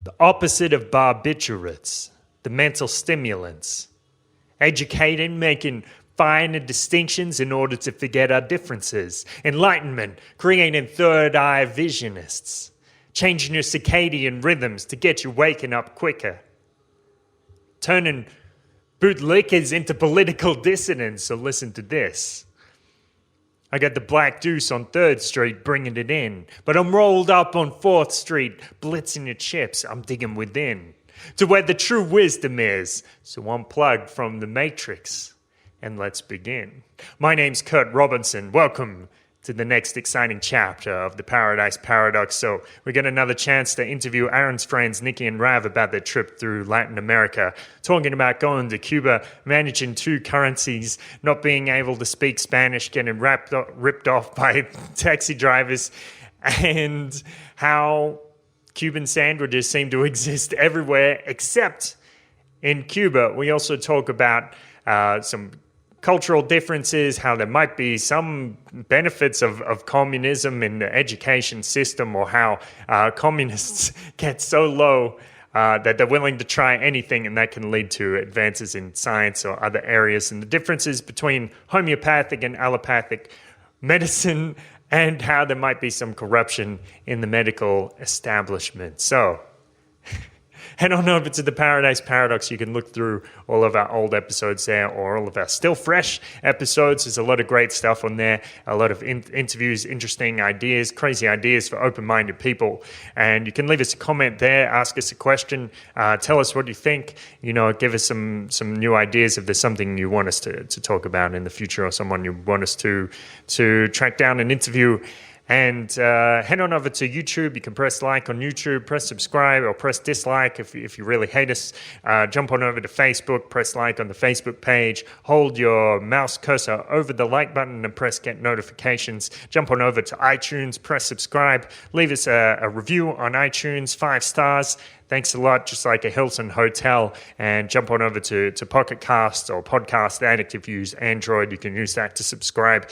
The opposite of barbiturates, the mental stimulants. Educating, making finer distinctions in order to forget our differences. Enlightenment, creating third eye visionists. Changing your circadian rhythms to get you waking up quicker. Turning bootlickers into political dissidents, so listen to this. I got the Black Deuce on 3rd Street bringing it in, but I'm rolled up on 4th Street, blitzing your chips, I'm digging within, to where the true wisdom is, so unplug from the matrix, and let's begin. My name's Kurt Robinson, welcome to the next exciting chapter of the Paradise Paradox. So we get another chance to interview Aaron's friends Nikki and Rav about their trip through Latin America, talking about going to Cuba, managing 2 currencies, not being able to speak Spanish, getting ripped off by taxi drivers, and how Cuban sandwiches seem to exist everywhere except in Cuba. We also talk about some cultural differences, how there might be some benefits of communism in the education system, or how communists get so low that they're willing to try anything, and that can lead to advances in science or other areas, and the differences between homeopathic and allopathic medicine, and how there might be some corruption in the medical establishment. So head on over to the Paradise Paradox. You can look through all of our old episodes there, or all of our still fresh episodes. There's a lot of great stuff on there, a lot of interviews, interesting ideas, crazy ideas for open-minded people. And you can leave us a comment there, ask us a question, tell us what you think, give us some new ideas if there's something you want us to talk about in the future, or someone you want us to track down and interview. And head on over to YouTube. You can press like on YouTube, press subscribe, or press dislike if you really hate us. Jump on over to Facebook, press like on the Facebook page. Hold your mouse cursor over the like button and press get notifications. Jump on over to iTunes, press subscribe. Leave us a review on iTunes, 5 stars. Thanks a lot, just like a Hilton hotel. And jump on over to Pocket Cast or Podcast Addict. If you use Android, you can use that to subscribe.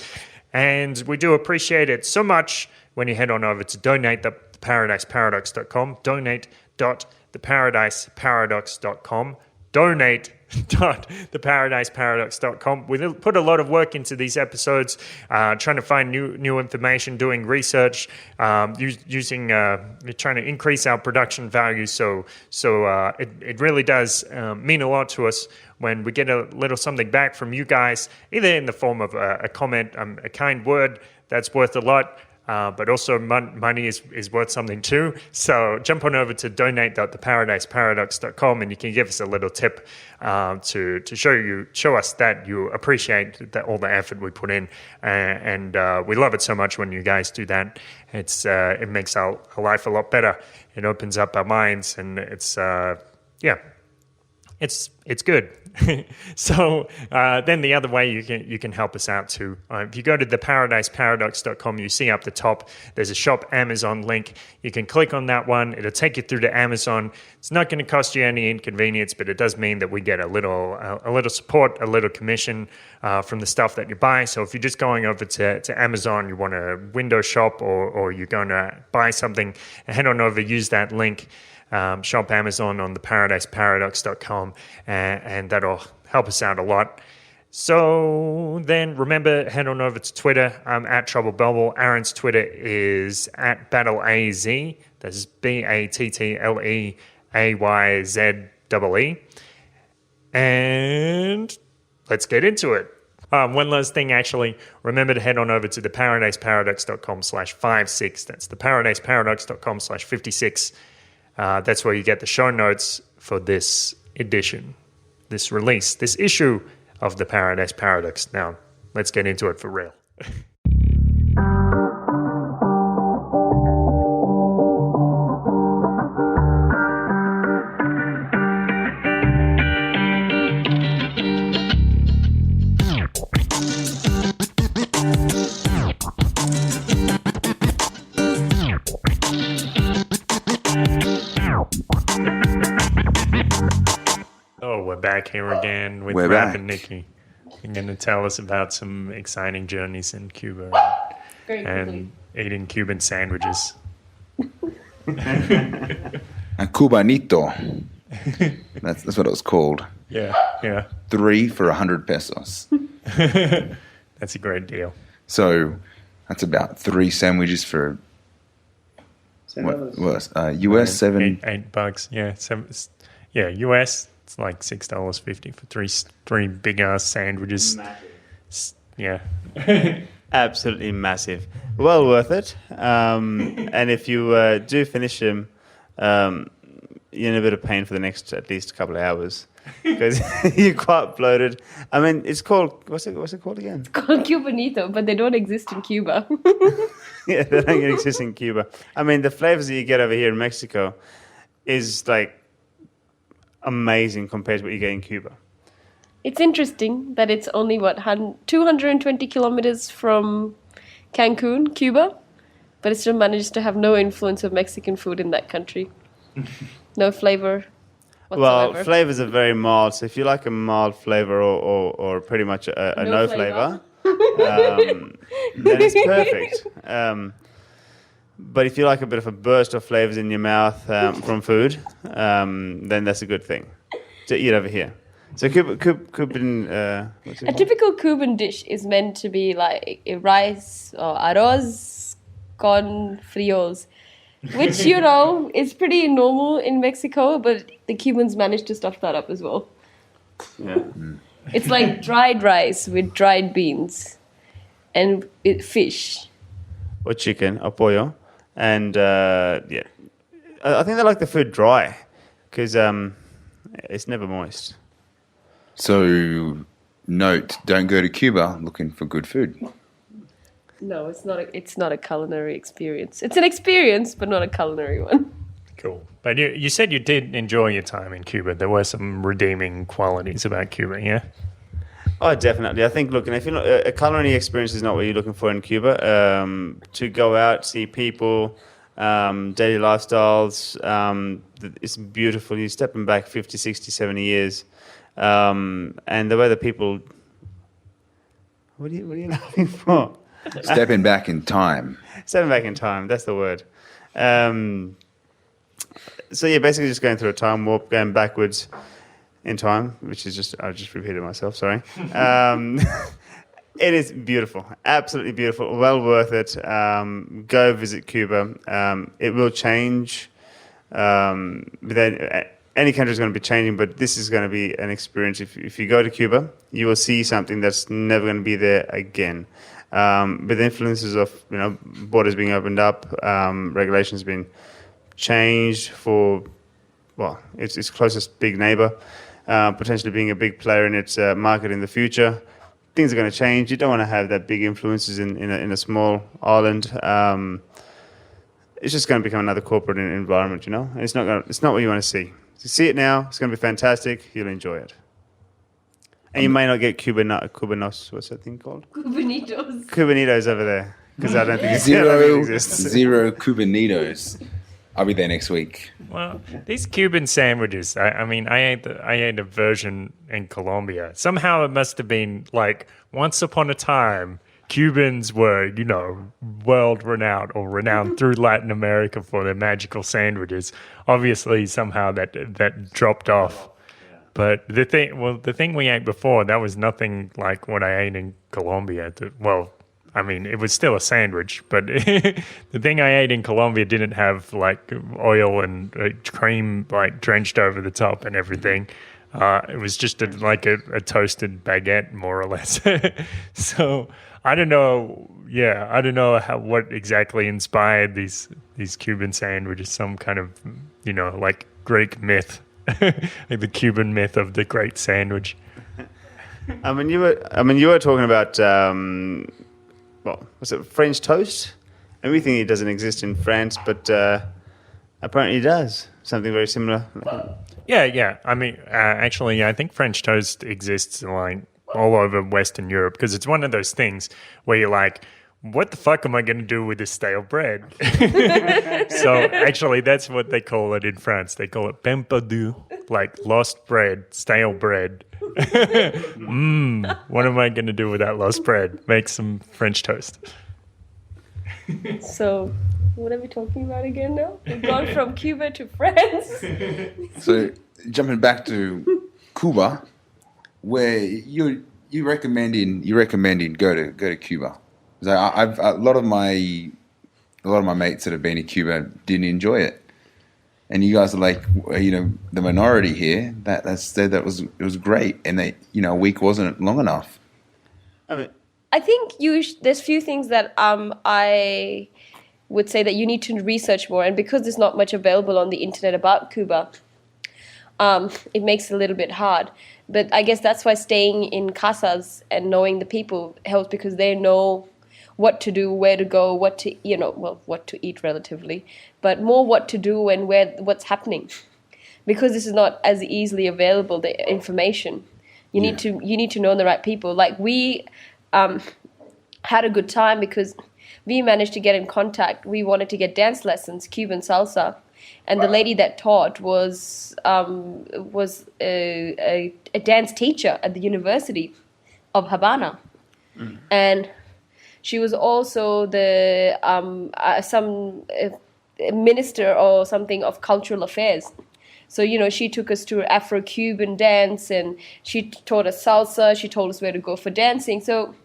And we do appreciate it so much when you head on over to donate.theparadiseparadox.com, donate.theparadiseparadox.com, donate.theparadiseparadox.com. We put a lot of work into these episodes, trying to find new information, doing research, trying to increase our production value. So it really does mean a lot to us when we get a little something back from you guys, either in the form of a comment, a kind word that's worth a lot, but also money is worth something too. So jump on over to donate.theparadiseparadox.com, and you can give us a little tip to show us that you appreciate all the effort we put in, and we love it so much when you guys do that. It makes our life a lot better. It opens up our minds, and it's good. So then the other way you can help us out too. If you go to theparadiseparadox.com, you see up the top there's a Shop Amazon link. You can click on that one. It'll take you through to Amazon. It's not going to cost you any inconvenience, but it does mean that we get a little support, a little commission from the stuff that you buy. So if you're just going over to Amazon, you want to window shop, or you're going to buy something, head on over, use that link. Shop Amazon on theparadiseparadox.com, and that'll help us out a lot. So then remember, head on over to Twitter. I'm at Trouble Bubble. Aaron's Twitter is at BattleAZ. That's BattleAyzee. And let's get into it. One last thing, actually. Remember to head on over to theparadiseparadox.com/56. That's theparadiseparadox.com/56. That's where you get the show notes for this edition, this release, this issue of the Paradise Paradox. Now, let's get into it for real. We're back here again with Rav and Nikki. You're going to tell us about some exciting journeys in Cuba and eating Cuban sandwiches. A Cubanito. That's what it was called. Yeah. 3 for 100 pesos. That's a great deal. So that's about 3 sandwiches for what was US $7. $8. Yeah, US. It's like $6.50 for three big ass sandwiches. Yeah. Absolutely massive. Well worth it. And if you do finish them, you're in a bit of pain for the next at least couple of hours because you're quite bloated. I mean, it's called what's it called again? It's called Cubanito, but they don't exist in Cuba. Yeah, they don't exist in Cuba. I mean, the flavors that you get over here in Mexico is like amazing compared to what you get in Cuba. It's interesting that it's only 220 kilometers from Cancun, Cuba, but it still manages to have no influence of Mexican food in that country. No flavor whatsoever. Well, flavors are very mild, so if you like a mild flavor or pretty much a no flavor, then it's perfect. But if you like a bit of a burst of flavors in your mouth from food, then that's a good thing to eat over here. So Cuban, what's it A called? typical Cuban dish is meant to be like a rice or arroz con frijoles, which, is pretty normal in Mexico, but the Cubans managed to stuff that up as well. Yeah. It's like dried rice with dried beans and fish. Or chicken, or pollo. And, yeah. I think they like the food dry because it's never moist. So, note, don't go to Cuba looking for good food. No, it's not a culinary experience. It's an experience, but not a culinary one. Cool. But you said you did enjoy your time in Cuba. There were some redeeming qualities about Cuba, yeah? Oh, definitely. I think, look, and if you're not, a culinary experience is not what you're looking for in Cuba. To go out, see people, daily lifestyles, it's beautiful. You're stepping back 50, 60, 70 years. And the way the people... What are you laughing for? Stepping back in time. Stepping back in time, that's the word. So, yeah, basically just going through a time warp, going backwards in time, which is I just repeated myself, sorry. It is beautiful, absolutely beautiful, well worth it. Go visit Cuba. It will change. Any country is going to be changing, but this is going to be an experience. If you go to Cuba, you will see something that's never going to be there again. With influences of borders being opened up, regulations being changed for its closest big neighbor, potentially being a big player in its market in the future. Things are going to change. You don't want to have that big influences in a small island. It's just going to become another corporate environment, and it's not what you want to see. So see it now. It's going to be fantastic. You'll enjoy it. And you may not get Cubanos. What's that thing called? Cubanitos. Cubanitos over there, because I don't think it Zero exists. Cubanitos. I'll be there next week. Well, these Cuban sandwiches, I ate a version in Colombia. Somehow it must have been like once upon a time, Cubans were, world renowned or renowned through Latin America for their magical sandwiches. Obviously, somehow that dropped off. But the thing we ate before, that was nothing like what I ate in Colombia. It was still a sandwich, but the thing I ate in Colombia didn't have like oil and cream like drenched over the top and everything. It was just a toasted baguette, more or less. So I don't know. Yeah, I don't know what exactly inspired these Cuban sandwiches. Some kind of like Greek myth, like the Cuban myth of the great sandwich. You were talking about. Was it French toast? And we think it doesn't exist in France, but apparently it does. Something very similar. Yeah. Actually, I think French toast exists like all over Western Europe because it's one of those things where you're like, what the fuck am I going to do with this stale bread? So actually, that's what they call it in France. They call it pain perdu, like lost bread, stale bread. What am I going to do with that lost bread? Make some French toast. So What are we talking about again now? We've gone from Cuba to France. So jumping back to Cuba, where you recommending go to Cuba. So I've a lot of my mates that have been to Cuba didn't enjoy it, and you guys are like, the minority here that said it was great, and they a week wasn't long enough. I think there's few things that I would say that you need to research more, and because there's not much available on the internet about Cuba, it makes it a little bit hard. But I guess that's why staying in casas and knowing the people helps, because they know what to do, where to go, what to what to eat relatively, but more what to do and what's happening, because this is not as easily available, the information. You need to know the right people. Like we had a good time because we managed to get in contact. We wanted to get dance lessons, Cuban salsa, and the lady that taught was a dance teacher at the University of Havana, and she was also the minister or something of cultural affairs. So, she took us to Afro-Cuban dance, and she taught us salsa. She told us where to go for dancing. So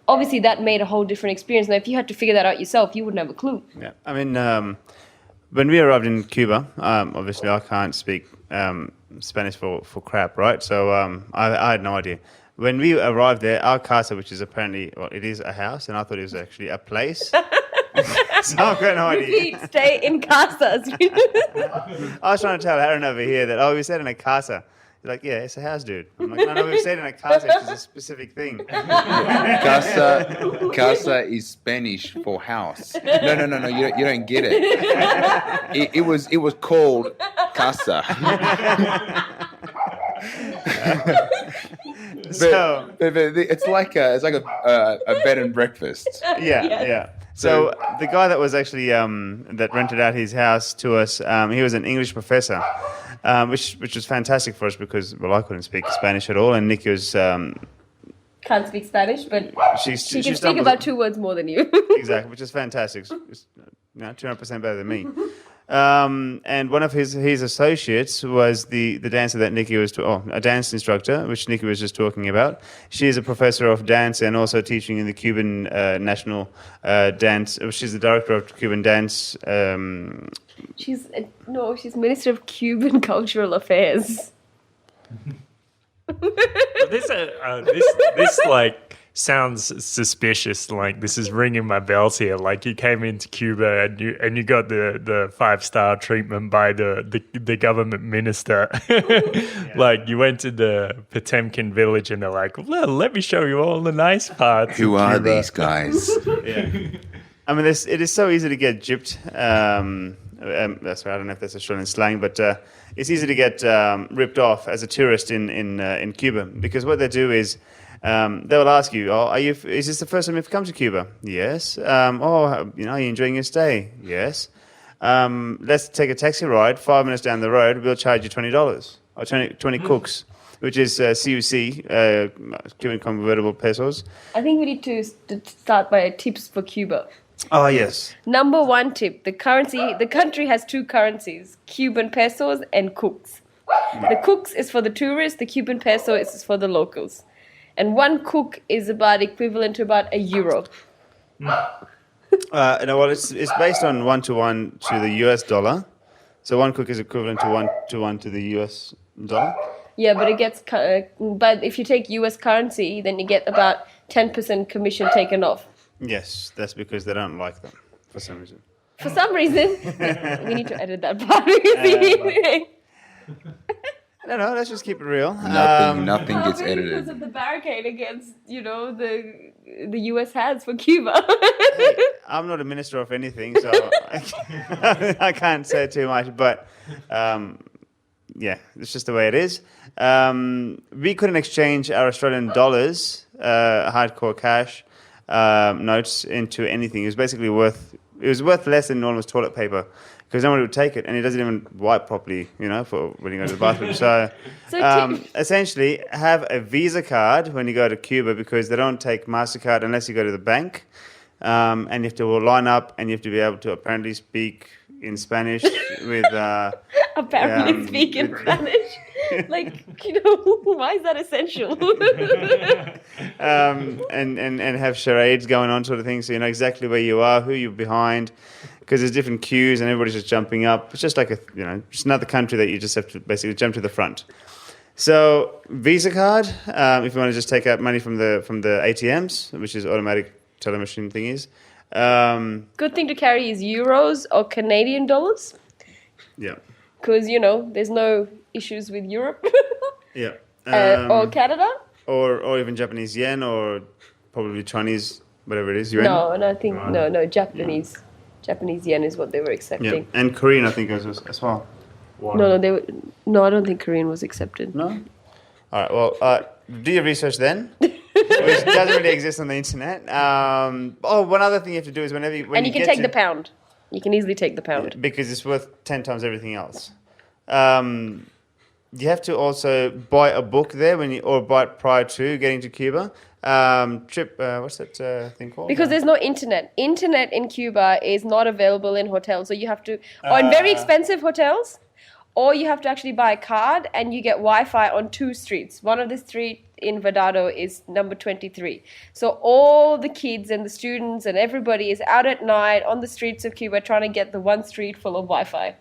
obviously that made a whole different experience. Now, if you had to figure that out yourself, you wouldn't have a clue. Yeah, I mean, when we arrived in Cuba, obviously I can't speak Spanish for crap, right? So I had no idea. When we arrived there, our casa, which is apparently, it is a house, and I thought it was actually a place. So I've got no idea. Repeat, stay in casas. I was trying to tell Aaron over here that, we stayed in a casa. He's like, yeah, it's a house, dude. I'm like, no, we've stayed in a casa, which is a specific thing. Casa is Spanish for house. No, you don't get it. It was called casa. But it's like a bed and breakfast. Yeah. So the guy that was actually that rented out his house to us, he was an English professor, which was fantastic for us because I couldn't speak Spanish at all, and Nikki was Can't speak Spanish, but she can speak about 2 words more than you. Exactly, which is fantastic. It's 200% better than me. And one of his associates was the dancer that Nikki was a dance instructor, which Nikki was just talking about. She is a professor of dance and also teaching in the Cuban national dance. She's the director of Cuban dance. She's Minister of Cuban Cultural Affairs. This sounds suspicious. Like, this is ringing my bells here. Like, you came into Cuba and you got the 5-star treatment by the government minister. Like, you went to the Potemkin village and they're like, well, let me show you all the nice parts. Who are these guys? Yeah. I mean, it is so easy to get gypped. That's right. I don't know if that's Australian slang, but it's easy to get ripped off as a tourist in Cuba, because what they do is they will ask you, is this the first time you've come to Cuba? Yes. Are you enjoying your stay? Yes. Let's take a taxi ride 5 minutes down the road. We'll charge you $20 or 20 cooks, which is CUC, Cuban convertible pesos. I think we need to start by tips for Cuba. Oh, yes. Number 1 tip, the country has 2 currencies, Cuban pesos and cooks. The cooks is for the tourists, the Cuban peso is for the locals. And 1 cook is about equivalent to about €1. It's based on 1-to-1 to the US dollar. So 1 cook is equivalent to 1-to-1 to the US dollar. Yeah, but it gets. But if you take US currency, then you get about 10% commission taken off. Yes, that's because they don't like them for some reason. For some reason, we need to edit that part. No, let's just keep it real. Nothing gets edited. Because of the barricade against, the US has for Cuba. Hey, I'm not a minister of anything, so I can't say too much. But it's just the way it is. We couldn't exchange our Australian dollars, hardcore cash notes into anything. It was basically worth less than normal toilet paper, because no one would take it, and it doesn't even wipe properly, for when you go to the bathroom. So essentially, have a Visa card when you go to Cuba, because they don't take MasterCard unless you go to the bank. and you have to all line up, and you have to be able to apparently speak in Spanish with. Apparently speak in Spanish. Like, why is that essential? and have charades going on, sort of thing, so you know exactly where you are, who you're behind, because there's different queues and everybody's just jumping up. It's just like just another country that you just have to basically jump to the front. So Visa card, if you want to just take out money from the ATMs, which is automatic teller machine thingies. Good thing to carry is euros or Canadian dollars, Yeah. because there's no issues with Europe Yeah. or Canada. Or even Japanese yen, or probably Chinese, whatever it is, yuan. No, and I think no Japanese yen is what they were Yeah, accepting. and Korean, I think, as well. No, I don't think Korean was accepted. No? All right, well, do your research then, which doesn't really exist on the internet. One other thing you have to do is when You can take the pound. You can easily take the pound. because it's worth 10 times everything else. You have to also buy a book there or buy it prior to getting to Cuba. What's that thing called? Because there's no internet. Internet in Cuba is not available in hotels, so you have to, or in very expensive hotels, or you have to actually buy a card and you get Wi-Fi on 2 streets. One of the street in Vedado is number 23. So all the kids and the students and everybody is out at night on the streets of Cuba trying to get the one street full of Wi-Fi.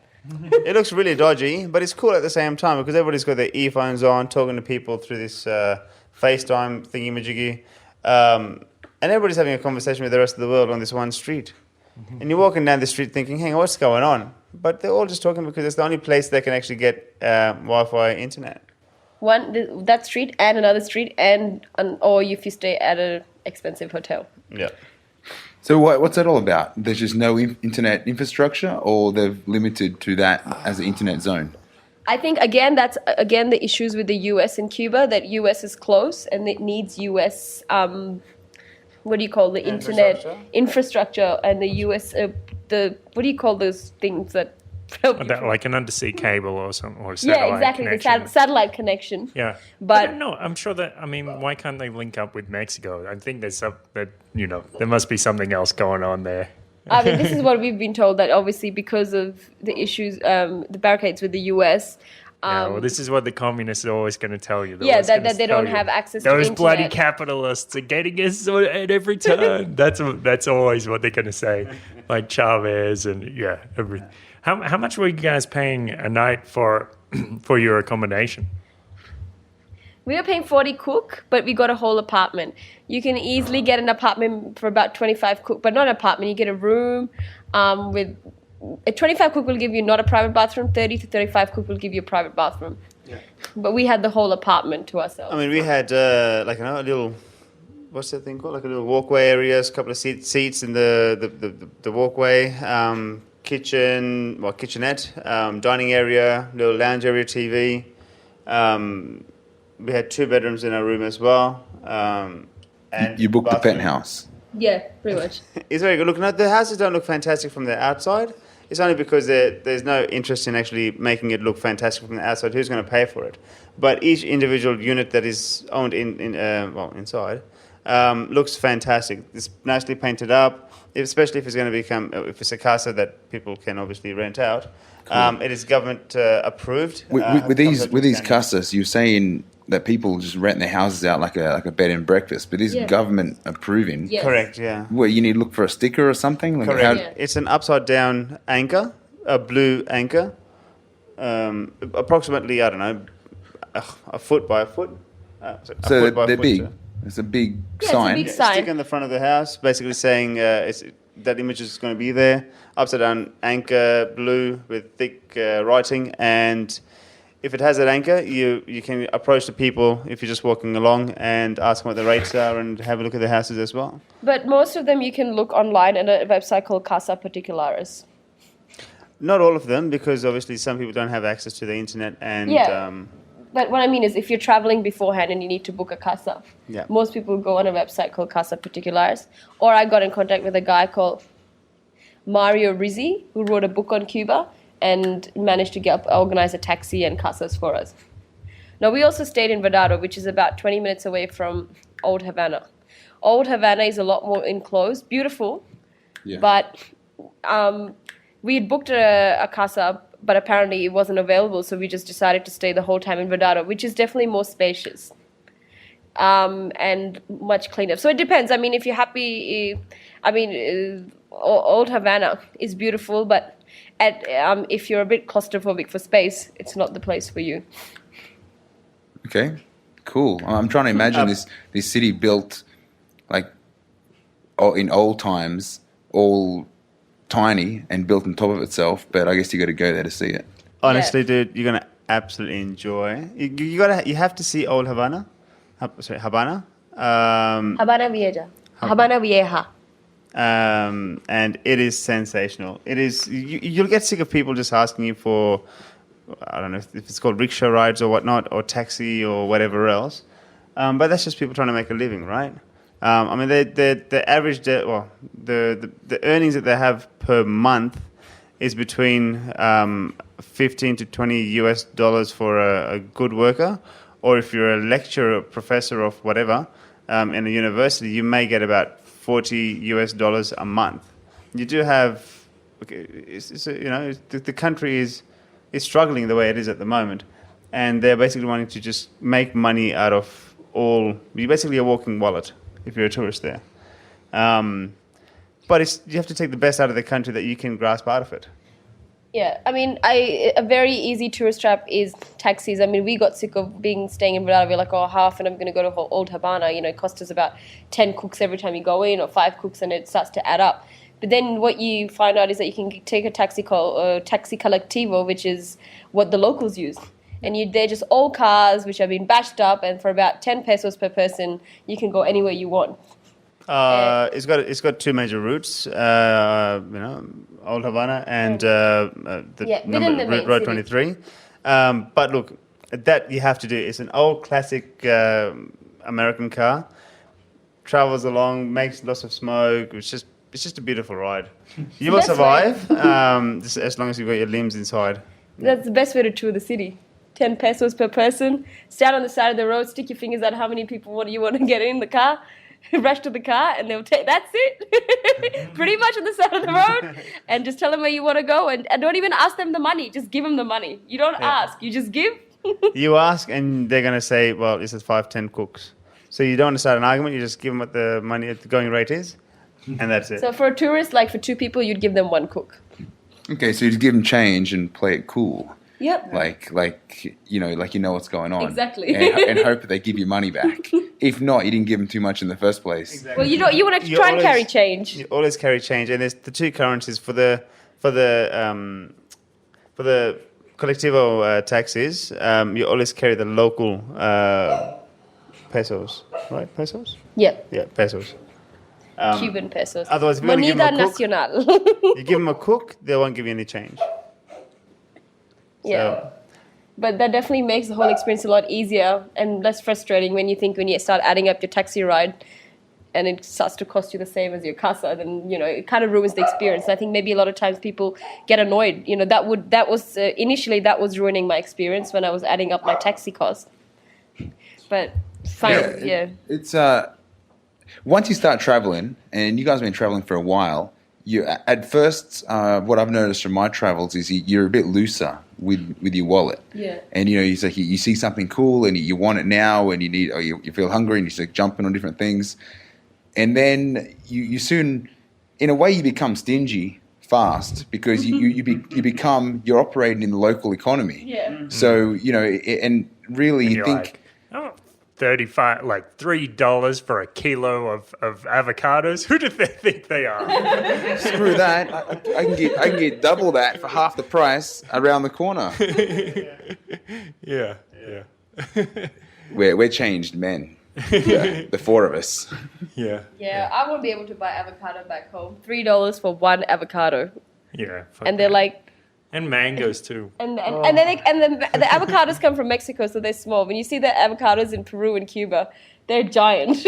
It looks really dodgy, but it's cool at the same time because everybody's got their earphones on, talking to people through this FaceTime thingy-majiggy. And everybody's having a conversation with the rest of the world on this one street. And you're walking down the street thinking, hang on, what's going on? But they're all just talking because it's the only place they can actually get Wi-Fi internet. That street and another street, or if you stay at an expensive hotel. Yeah. So what's that all about? There's just no internet infrastructure, or they've limited to that as an internet zone? I think, that's the issues with the US and Cuba, that US is close and it needs US, what do you call the internet infrastructure, and the US, what do you call those things that help you? Like an undersea cable or something, or satellite exactly, connection. the satellite connection. Yeah, but no, I'm sure that. I mean, why can't they link up with Mexico? I think there's there must be something else going on there. I mean, this is what we've been told, that obviously because of the issues, the barricades with the US. Well, this is what the communists are always going to tell you. That they don't have access to those internet. bloody capitalists are getting us at every turn. That's always what they're going to say, like Chavez and everything. How much were you guys paying a night for your accommodation? We were paying 40 kuk, but we got a whole apartment. You can easily get an apartment for about 25 kuk, but not an apartment. You get a room with... 25 kuk will give you not a private bathroom. 30 to 35 kuk will give you a private bathroom. Yeah. But we had the whole apartment to ourselves. I mean, we had a little... What's that thing called? Like a little walkway areas, a couple of seats in the walkway, kitchenette, dining area, little lounge area, TV. We had 2 bedrooms in our room as well. And you booked the bathroom. penthouse. Yeah, pretty much. It's very good. Look, no, the houses don't look fantastic from the outside. It's only because there's no interest in actually making it look fantastic from the outside. Who's going to pay for it? But each individual unit that is owned inside looks fantastic. It's nicely painted up, especially if it's going to if it's a casa that people can obviously rent out. Cool. It is government approved. With these casas, you're saying that people just rent their houses out like a bed and breakfast, but is government approving? Yes. Correct, yeah. Well, you need to look for a sticker or something? Like Correct. It's an upside down anchor, a blue anchor, approximately, I don't know, a foot by a foot. So they're big. It's a big sign. It's a big sign. Stick on the front of the house, basically saying that image is going to be there. Upside down anchor, blue with thick writing, and if it has that anchor, you can approach the people if you're just walking along and ask them what the rates are and have a look at the houses as well. But most of them you can look online at a website called Casa Particulares. Not all of them, because obviously some people don't have access to the internet. And but what I mean is, if you're traveling beforehand and you need to book a casa, most people go on a website called Casa Particulares. Or I got in contact with a guy called Mario Rizzi, who wrote a book on Cuba and managed to organize a taxi and casas for us. Now, we also stayed in Vedado, which is about 20 minutes away from Old Havana. Old Havana is a lot more enclosed, beautiful, Yeah. but we had booked a casa, but apparently it wasn't available, so we just decided to stay the whole time in Verdado, which is definitely more spacious and much cleaner. So it depends. I mean, if you're happy, Old Havana is beautiful, but if you're a bit claustrophobic for space, it's not the place for you. Okay, cool. I'm trying to imagine this city built like in old times, all tiny and built on top of itself. But I guess you got to go there to see it. Honestly, dude, you're gonna absolutely enjoy. You have to see Old Havana. Habana. Habana Vieja. Habana Vieja. And it is sensational. It is. You'll get sick of people just asking you for, I don't know if it's called rickshaw rides or whatnot, or taxi or whatever else. But that's just people trying to make a living, right? I mean, the average, the earnings that they have per month is between 15 to 20 US dollars for a good worker, or if you're a lecturer, professor of whatever in a university, you may get about 40 US dollars a month. You do have, the country is struggling the way it is at the moment, and they're basically wanting to just make money out of all. You're basically a walking wallet if you're a tourist there. But you have to take the best out of the country that you can grasp out of it. Yeah, I mean, a very easy tourist trap is taxis. I mean, we got sick of staying in Verdado. We're like, oh, how often I'm going to go to Old Havana? You know, it costs us about 10 cooks every time you go in, or 5 cooks, and it starts to add up. But then what you find out is that you can take a taxi collectivo, which is what the locals use. And they're just old cars which have been bashed up, and for about 10 pesos per person, you can go anywhere you want. It's got 2 major routes, Old Havana and Road 23. But look, that you have to do. It's an old classic American car. Travels along, makes lots of smoke. It's just a beautiful ride. You will survive as long as you've got your limbs inside. That's the best way to tour the city. 10 pesos per person. Stand on the side of the road, stick your fingers out how many people you want to get in the car. Rush to the car, and they'll take. That's it. Pretty much on the side of the road, and just tell them where you want to go, and don't even ask them the money. Just give them the money. You don't ask. You just give. You ask, and they're going to say, "Well, this is 5-10 cooks." So you don't want to start an argument. You just give them what the money, the going rate is, and that's it. So for a tourist, like for 2 people, you'd give them 1 cook. Okay, so you just give them change and play it cool. Yep. Like you know what's going on. Exactly. And hope that they give you money back. If not, you didn't give them too much in the first place. Exactly. Well, you want to try and carry change. You always carry change, and there's the 2 currencies for the collectivo taxis. You always carry the local pesos, right? Pesos. Yep. Yeah, pesos. Cuban pesos. Otherwise, if you want to give Moneda them a cook, nacional. you give them a cook, they won't give you any change. Yeah. So, But that definitely makes the whole experience a lot easier and less frustrating when you start adding up your taxi ride and it starts to cost you the same as your casa. Then, it kind of ruins the experience. I think maybe a lot of times people get annoyed. Initially that was ruining my experience when I was adding up my taxi cost. But fine, yeah. It's once you start traveling, and you guys have been traveling for a while, you at first, what I've noticed from my travels is you're a bit looser with your wallet. Yeah. And it's like you see something cool and you want it now, and you feel hungry and you start jumping on different things, and then you soon, in a way, you become stingy fast because you're operating in the local economy. Yeah. So and really And you you're think. like, oh, $3 for a kilo of avocados. Who do they think they are? Screw that! I can get double that for half the price around the corner. Yeah. We're changed men, the 4 of us. Yeah. Yeah, I won't be able to buy avocado back home. $3 for 1 avocado. Yeah. And they're like, and mangoes too. and then the avocados come from Mexico, so they're small. When you see the avocados in Peru and Cuba, they're giant.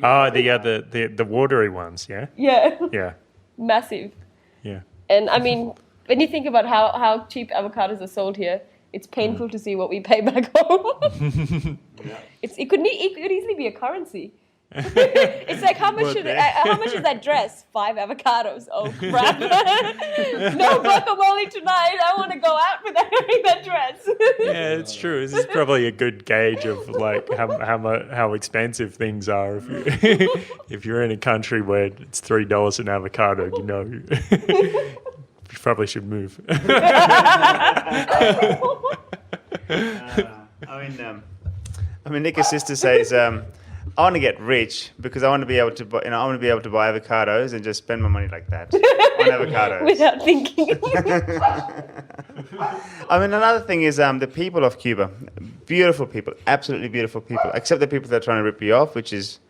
The watery ones, yeah? Yeah, Yeah. massive. Yeah. And I mean, when you think about how cheap avocados are sold here, it's painful to see what we pay back home. It could easily be a currency. It's like how much What should the- how much is that dress? 5 avocados. Oh crap! No guacamole tonight. I want to go out without wearing that dress. Yeah, it's true. This is probably a good gauge of like how expensive things are. If you if you're in a country where it's $3 an avocado, you know you probably should move. I mean, Nick's sister says, "I want to get rich because I want to be able to buy, I want to be able to buy avocados and just spend my money like that on avocados." Without thinking. I mean, another thing is the people of Cuba, beautiful people, absolutely beautiful people, except the people that are trying to rip you off, which is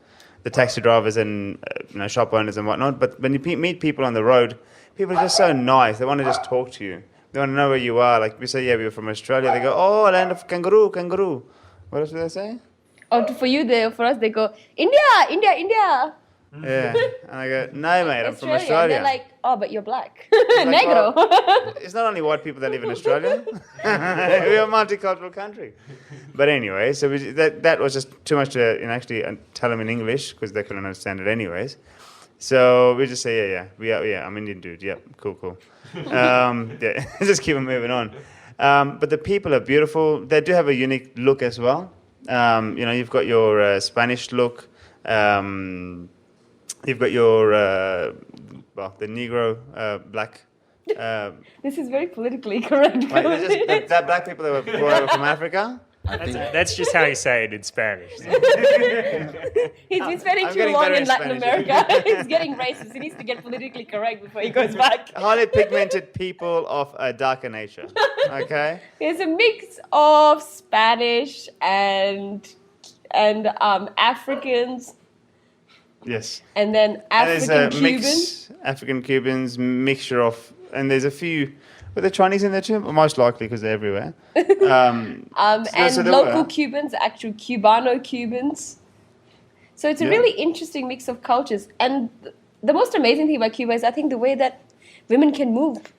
the taxi drivers and shop owners and whatnot. But when you meet people on the road, people are just so nice. They want to just talk to you. They want to know where you are. Like we say, yeah, we're from Australia. They go, oh, land of kangaroo, kangaroo. What else do they say? Or for you, for us, they go India, India, India. Yeah. And I go, no, mate, I'm from And Australia. they're like, oh, but you're black. Like, Negro. oh, it's not only white people that live in Australia. We're a multicultural country. But anyway, so that was just too much to actually tell them in English because they couldn't understand it anyways. So we just say, yeah, I'm Indian dude. Yep, cool. Yeah, just keep on moving on. But the people are beautiful. They do have a unique look as well. You've got your Spanish look. You've got your, the Negro, black. This is very politically correct. Like, they're just that black people that were brought over from Africa. That's just how you say it in Spanish. He's been spending I'm too getting long better in in Latin Spanish. America. He's getting racist. He needs to get politically correct before he goes back. Highly pigmented people of a darker nature. Okay? There's a mix of Spanish and Africans, Yes. and then And there's African a Cubans. mix, African Cubans, mixture of, and there's a few, were there Chinese in there too? Most likely because they're everywhere. And so there local were. Cubans, actual Cubano Cubans. So it's a Yeah. really interesting mix of cultures. And the most amazing thing about Cuba is I think the way that women can move.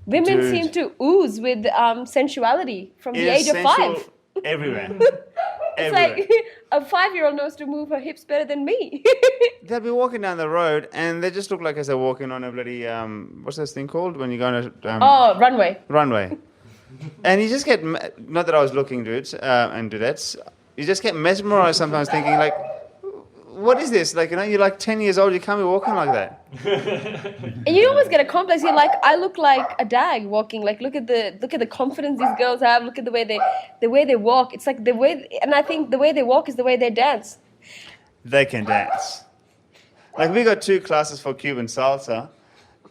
Women Dude. seem to ooze with sensuality from the It age is of 5. sensual everywhere. It's Everywhere. like a 5-year-old knows to move her hips better than me. They'll be walking down the road and they just look like as they're walking on a bloody, what's this thing called when you go on a Oh, runway. runway. And you just get, not that I was looking, dudes and dudettes, you just get mesmerized sometimes thinking like, what is this? Like, you're like 10 years old, you can't be walking like that. And you almost get a complex. You're like, I look like a dag walking. Like, look at the confidence these girls have. Look at the way they walk. It's like and I think the way they walk is the way they dance. They can dance. Like we got 2 classes for Cuban salsa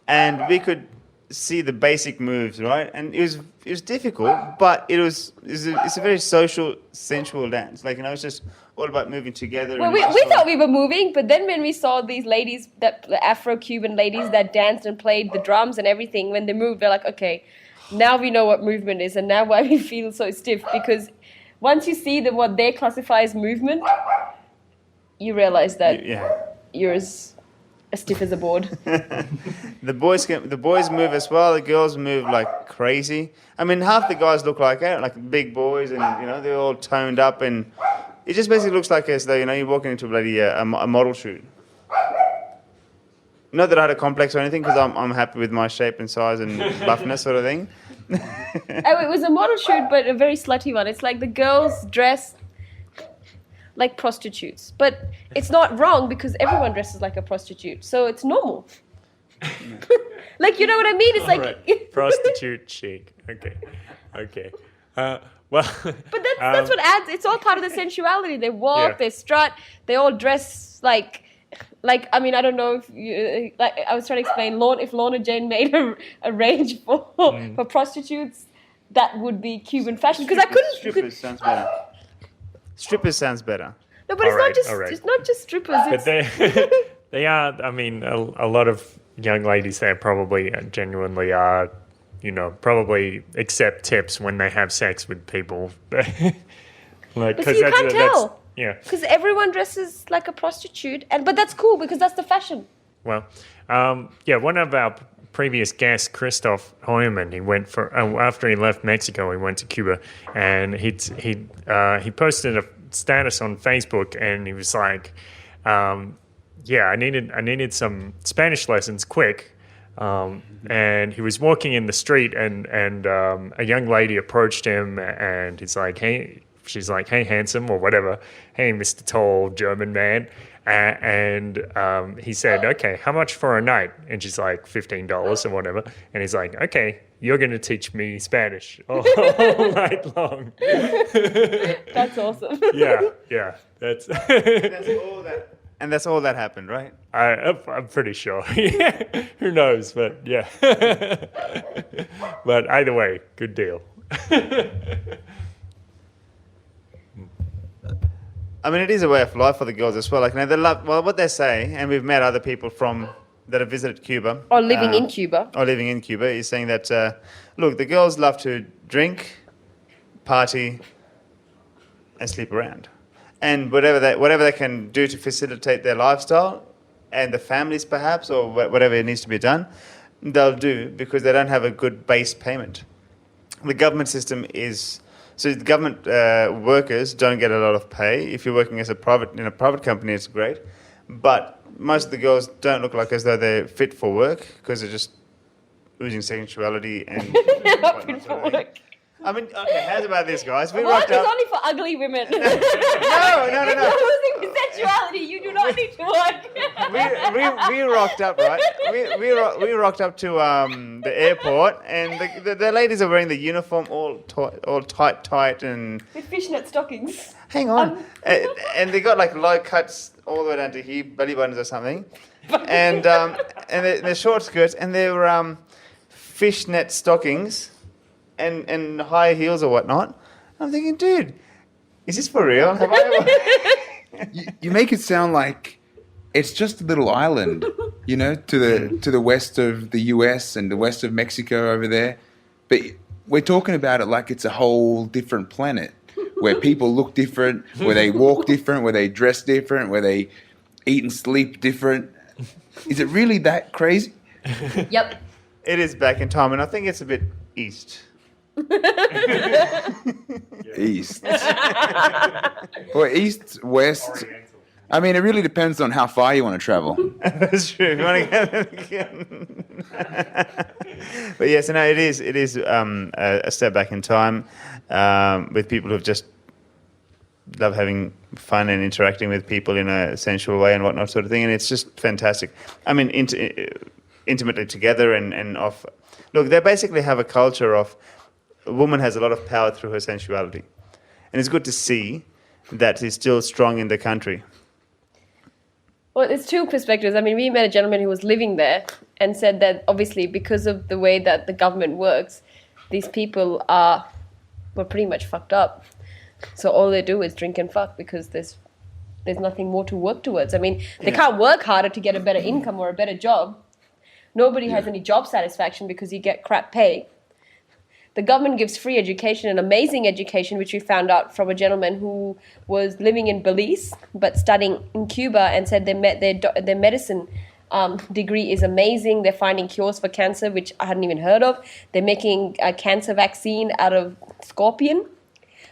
and we could see the basic moves, right? And it was difficult, but it's a very social, sensual dance. Like, it's just all about moving together. Well, and we it's just thought like- we were moving, but then when we saw these ladies, the Afro-Cuban ladies that danced and played the drums and everything, when they moved, they're like, okay, now we know what movement is, and now why we feel so stiff. Because once you see what they classify as movement, you realize that Yeah. you're as stiff as a board. The boys move as well. The girls move like crazy. I mean, half the guys look like big boys, and they're all toned up, and it just basically looks like as though you're walking into a model shoot. Not that I had a complex or anything, because I'm happy with my shape and size and buffness sort of thing. Oh, it was a model shoot, but a very slutty one. It's like the girls dress like prostitutes, but it's not wrong because everyone dresses like a prostitute, so it's normal. Like, you know what I mean? It's like, Right. Prostitute chic. Okay. Well, but that's what adds. It's all part of the sensuality. They walk, Yeah. they strut, they all dress like. I mean, I don't know if you, like I was trying to explain. If Lorna Jane made a range for prostitutes, that would be Cuban fashion. Because I couldn't. Strippers sounds better. Strippers sounds better. No, but it's Alright, not just. alright. It's not just strippers. but they are. I mean, a lot of young ladies there probably genuinely are. Probably accept tips when they have sex with people. Like, But see, you can't tell. Yeah. Because everyone dresses like a prostitute, but that's cool because that's the fashion. Well, one of our previous guests, Christoph Heumann, he went for after he left Mexico, he went to Cuba, and he posted a status on Facebook, and he was like, I needed some Spanish lessons quick. And he was walking in the street, and a young lady approached him, and she's like, hey, handsome, or whatever. Hey, Mr. Tall German man. And he said, okay, how much for a night? And she's like, $15 or whatever. And he's like, okay, you're going to teach me Spanish all night long. That's awesome. Yeah. That's all that. And that's all that happened, right? I'm pretty sure. Who knows? But yeah. But either way, good deal. I mean, it is a way of life for the girls as well. Like, they love, well, what they say, and we've met other people that have visited Cuba. Or living in Cuba. Or living in Cuba, is saying that, look, the girls love to drink, party, and sleep around. And whatever they can do to facilitate their lifestyle, and the families perhaps, or whatever needs to be done, they'll do, because they don't have a good base payment. The government system is... So the government workers don't get a lot of pay. If you're working in a private company, it's great. But most of the girls don't look like as though they're fit for work, because they're just oozing sexuality and... Fit for work. I mean, okay, how's about this, guys? We Work rocked is up... only for ugly women. No. If you're losing sexuality, you do not need to work. we rocked up, right? We rocked up to the airport, and the ladies are wearing the uniform, all tight, and With fishnet stockings. hang on, and they got like low cuts all the way down to here, belly buttons or something, and they're short skirts, and they're fishnet stockings, and high heels or whatnot. I'm thinking, dude, is this for real? Have I ever... You make it sound like it's just a little island, to the west of the US and the west of Mexico over there. But we're talking about it like it's a whole different planet, where people look different, where they walk different, where they dress different, where they eat and sleep different. Is it really that crazy? Yep. It is back in time, and I think it's a bit east. East. Or east, west. I mean, it really depends on how far you want to travel. That's true. If you want to get But yes, no, it is a step back in time with people who've just love having fun and interacting with people in a sensual way and whatnot, sort of thing, and it's just fantastic. I mean, intimately together and off. Look, they basically have a culture of a woman has a lot of power through her sensuality, and it's good to see that is still strong in the country. Well, it's two perspectives. I mean, we met a gentleman who was living there and said that obviously because of the way that the government works, these people were pretty much fucked up. So all they do is drink and fuck because there's nothing more to work towards. I mean, they can't work harder to get a better income or a better job. Nobody has any job satisfaction because you get crap pay. The government gives free education, an amazing education, which we found out from a gentleman who was living in Belize but studying in Cuba, and said their medicine degree is amazing. They're finding cures for cancer, which I hadn't even heard of. They're making a cancer vaccine out of scorpion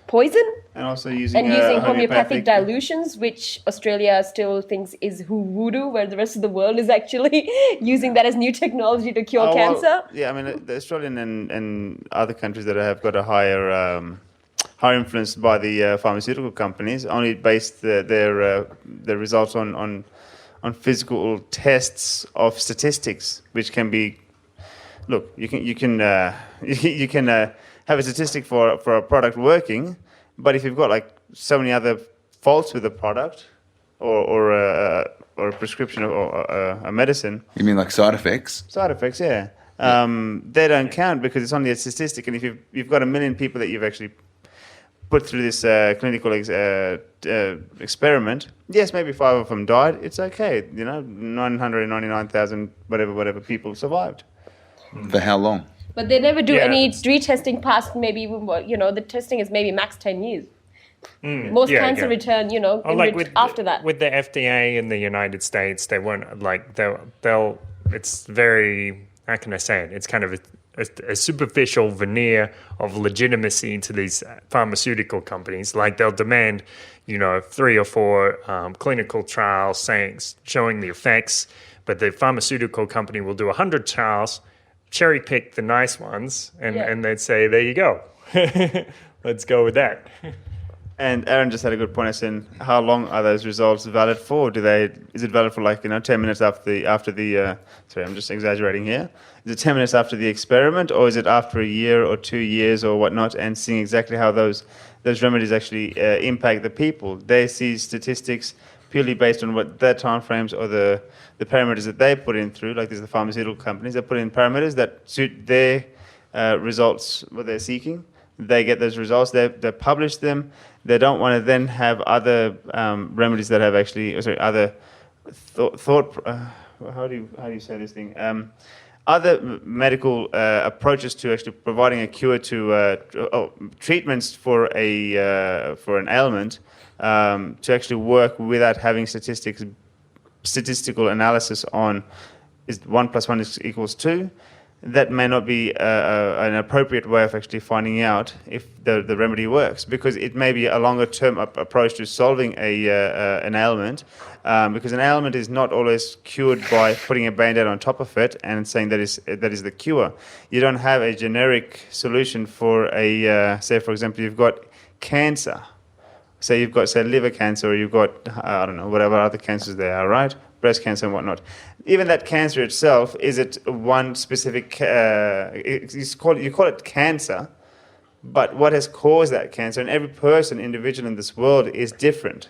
poison. And also using homeopathic dilutions, which Australia still thinks is voodoo, where the rest of the world is actually using that as new technology to cure cancer. Well, yeah, I mean, the Australian and other countries that have got a higher influence by the pharmaceutical companies only base their results on physical tests of statistics, which can be, look, you can have a statistic for a product working, but if you've got like so many other faults with the product or a prescription or a medicine. You mean like side effects? Side effects, yeah. They don't count because it's only a statistic. And if you've got 1 million people that you've actually put through this clinical experiment, yes, maybe 5 of them died. It's okay. 999,000 whatever people survived. For how long? But they never do any retesting past maybe even the testing is maybe max 10 years. Most cancer return, after that. With the FDA in the United States, they won't like they'll. It's very, how can I say it? It's kind of a superficial veneer of legitimacy to these pharmaceutical companies. Like they'll demand, 3 or 4 clinical trials showing the effects, but the pharmaceutical company will do 100 trials, cherry pick the nice ones, and they'd say, there you go. Let's go with that. And Aaron just had a good point. I said, how long are those results valid for? Is it valid for 10 minutes after the sorry, I'm just exaggerating here. Is it 10 minutes after the experiment, or is it after a year or 2 years or whatnot, and seeing exactly how those remedies actually impact the people? They see statistics purely based on what their timeframes or the parameters that they put in through, like there's the pharmaceutical companies that put in parameters that suit their results, what they're seeking. They get those results, they publish them. They don't want to then have other remedies that have other thought. How do you say this thing? Other medical approaches to actually providing a cure to treatments for an ailment to actually work without having statistical analysis on is 1 + 1 equals 2. That may not be an appropriate way of actually finding out if the remedy works, because it may be a longer-term approach to solving an ailment, because an ailment is not always cured by putting a Band-Aid on top of it and saying that is the cure. You don't have a generic solution for say, for example, you've got cancer. Say you've got, liver cancer, or you've got, I don't know, whatever other cancers there are, right? Breast cancer and whatnot. Even that cancer itself, is it one specific, you call it cancer, but what has caused that cancer, and every person, individual in this world is different.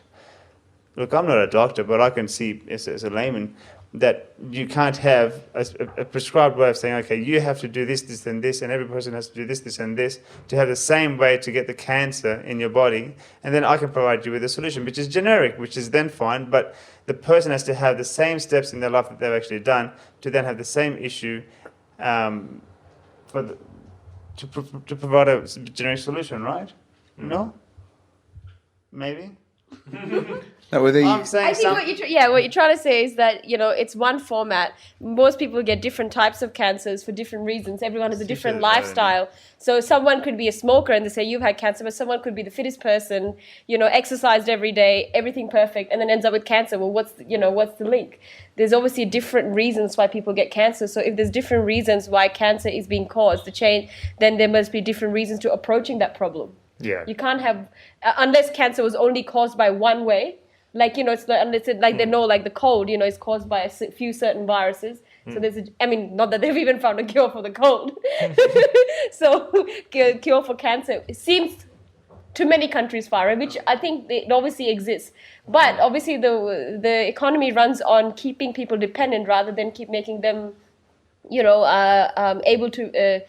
Look, I'm not a doctor, but I can see as a layman that you can't have a prescribed way of saying, okay, you have to do this, this, and this, and every person has to do this, this, and this, to have the same way to get the cancer in your body, and then I can provide you with a solution, which is generic, which is then fine, but the person has to have the same steps in their life that they've actually done to then have the same issue to provide a generic solution, right? No? Maybe? No, were they? I'm saying I think what you're trying to say is that it's one format. Most people get different types of cancers for different reasons. Everyone has a different lifestyle. So someone could be a smoker and they say you've had cancer, but someone could be the fittest person, exercised every day, everything perfect, and then ends up with cancer. Well, what's the link? There's obviously different reasons why people get cancer. So if there's different reasons why cancer is being caused, then there must be different reasons to approaching that problem. Yeah. You can't have, unless cancer was only caused by one way. It's unless they know, the cold, is caused by a few certain viruses. So not that they've even found a cure for the cold. So cure for cancer, it seems to many countries far, which I think it obviously exists. But obviously the economy runs on keeping people dependent rather than keep making them, able to,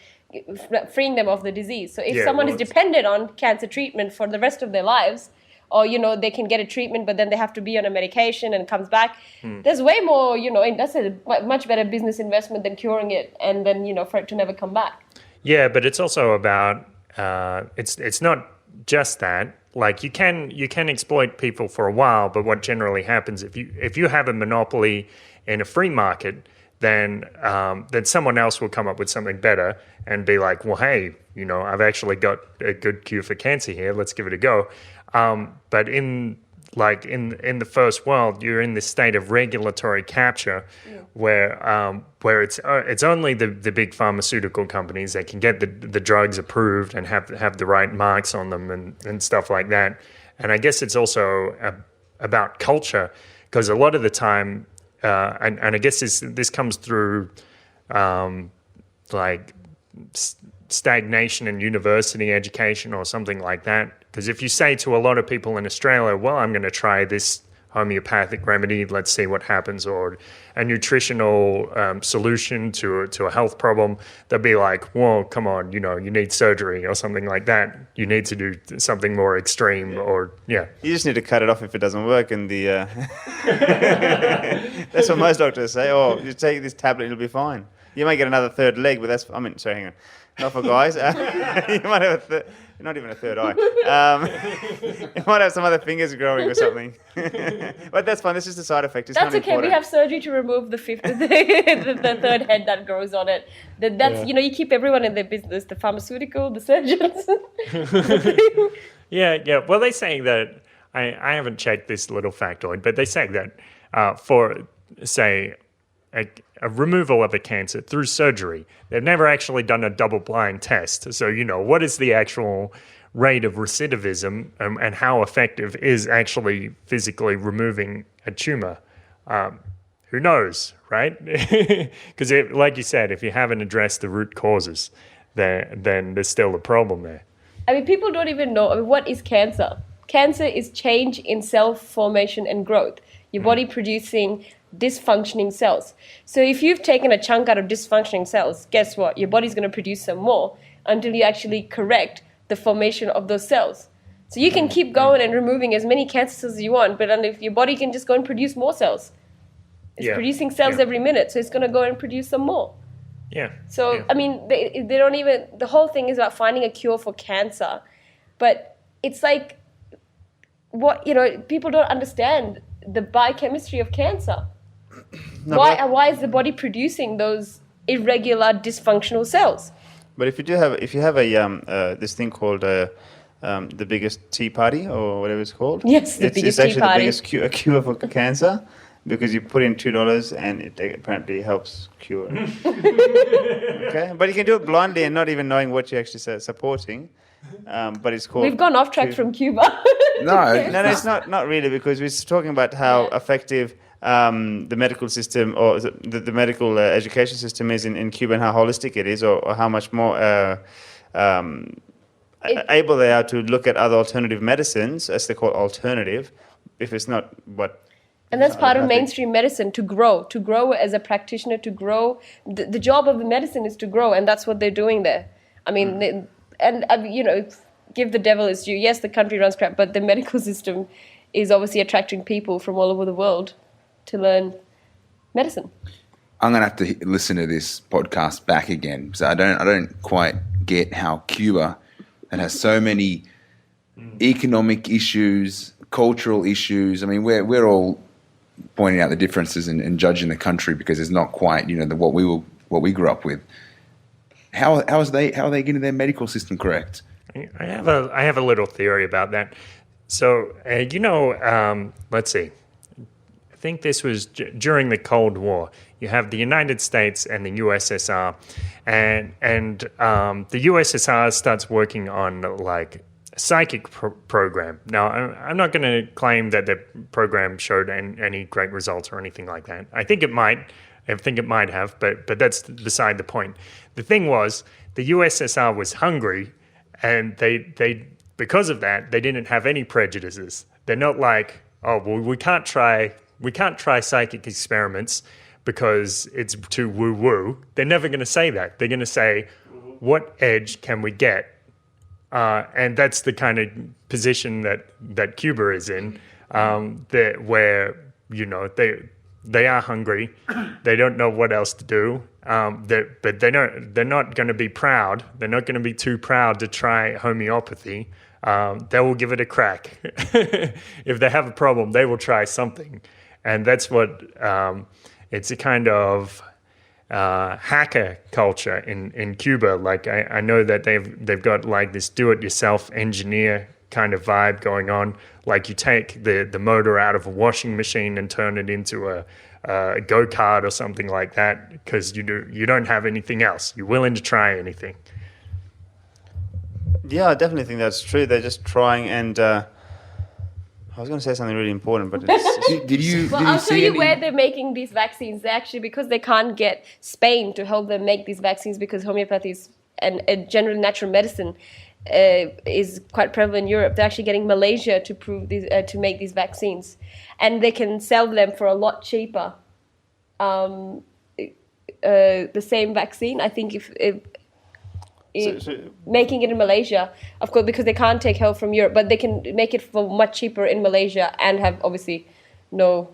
freeing them of the disease. So if someone is dependent on cancer treatment for the rest of their lives, or they can get a treatment but then they have to be on a medication and it comes back, there's way more, that's a much better business investment than curing it and then for it to never come back. Yeah, but it's also about it's not just that. Like you can exploit people for a while, but what generally happens if you have a monopoly in a free market, then someone else will come up with something better and be like, well, hey, I've actually got a good cure for cancer here. Let's give it a go. But in the first world, you're in this state of regulatory capture, where it's only the big pharmaceutical companies that can get the drugs approved and have the right marks on them and stuff like that. And I guess it's also about culture, because a lot of the time, and I guess this comes through stagnation in university education or something like that. Because if you say to a lot of people in Australia, well, I'm going to try this homeopathic remedy, let's see what happens, or a nutritional solution to a health problem, they'll be like, well, come on, you need surgery or something like that. You need to do something more extreme You just need to cut it off if it doesn't work. And that's what most doctors say. Oh, you take this tablet, it'll be fine. You might get another third leg, but hang on. Not for guys. You might have Not even a third eye. It might have some other fingers growing or something. But that's fine. That's just a side effect. It's That's not okay. important. We have surgery to remove the fifth, the third head that grows on it. That's you keep everyone in their business: the pharmaceutical, the surgeons. Yeah. Well, they say that I haven't checked this little factoid, but they say that for say a removal of a cancer through surgery, they've never actually done a double-blind test. So what is the actual rate of recidivism and how effective is actually physically removing a tumor? Who knows, right? Because, like you said, if you haven't addressed the root causes, then there's still a problem there. I mean, people don't even know. I mean, what is cancer? Cancer is change in cell formation and growth. Your body producing dysfunctioning cells. So if you've taken a chunk out of dysfunctioning cells, guess what? Your body's going to produce some more until you actually correct the formation of those cells. So you can keep going and removing as many cancer cells as you want, but if your body can just go and produce more cells. It's producing cells every minute, so it's going to go and produce some more. Yeah. So, I mean, they don't even... The whole thing is about finding a cure for cancer. But it's like, people don't understand the biochemistry of cancer. No, Why is the body producing those irregular, dysfunctional cells? But if you have a this thing called the biggest tea party or whatever it's called. Yes, the biggest tea party. It's actually the biggest cure for cancer because you put in $2 and it apparently helps cure. Okay, but you can do it blindly and not even knowing what you're actually supporting. But it's called. We've gone off track from Cuba. No, It's not really, because we're talking about how effective the medical system or the medical education system is in Cuba and how holistic it is, or how much more able they are to look at other alternative medicines, as they call alternative, if it's not what. And that's part of mainstream medicine, to grow as a practitioner, to grow. The job of the medicine is to grow, and that's what they're doing there. I mean, give the devil his due. Yes, the country runs crap, but the medical system is obviously attracting people from all over the world to learn medicine. I'm gonna have to listen to this podcast back again, because I don't quite get how Cuba, that has so many economic issues, cultural issues. I mean, we're all pointing out the differences and judging the country because it's not quite what we grew up with. How are they getting their medical system correct? I have a little theory about that. So let's see. I think this was during the Cold War. You have the United States and the USSR, and the USSR starts working on like a psychic program. Now, I'm not going to claim that the program showed any great results or anything like that. I think it might have, but that's beside the point. The thing was, the USSR was hungry, and they because of that, they didn't have any prejudices. They're not like, oh, well, we can't try psychic experiments because it's too woo-woo. They're never going to say that. They're going to say, what edge can we get? And that's the kind of position that Cuba is in, where they are hungry, they don't know what else to do, but they're not going to be proud. They're not going to be too proud to try homeopathy. They will give it a crack. If they have a problem, they will try something, and that's what it's a kind of hacker culture in Cuba. Like I know that they've got like this do-it-yourself engineer kind of vibe going on. Like you take the motor out of a washing machine and turn it into a go-kart or something like that, because you don't have anything else. You're willing to try anything. Yeah, I definitely think that's true. They're just trying, and I was going to say something really important, but it's Did you I'll show see you any? where they're making these vaccines. They actually, because they can't get Spain to help them make these vaccines, because homeopathy is and general natural medicine is quite prevalent in Europe. They're actually getting Malaysia to prove these to make these vaccines, and they can sell them for a lot cheaper. The same vaccine, I think, if making it in Malaysia, of course, because they can't take help from Europe, but they can make it for much cheaper in Malaysia and have obviously no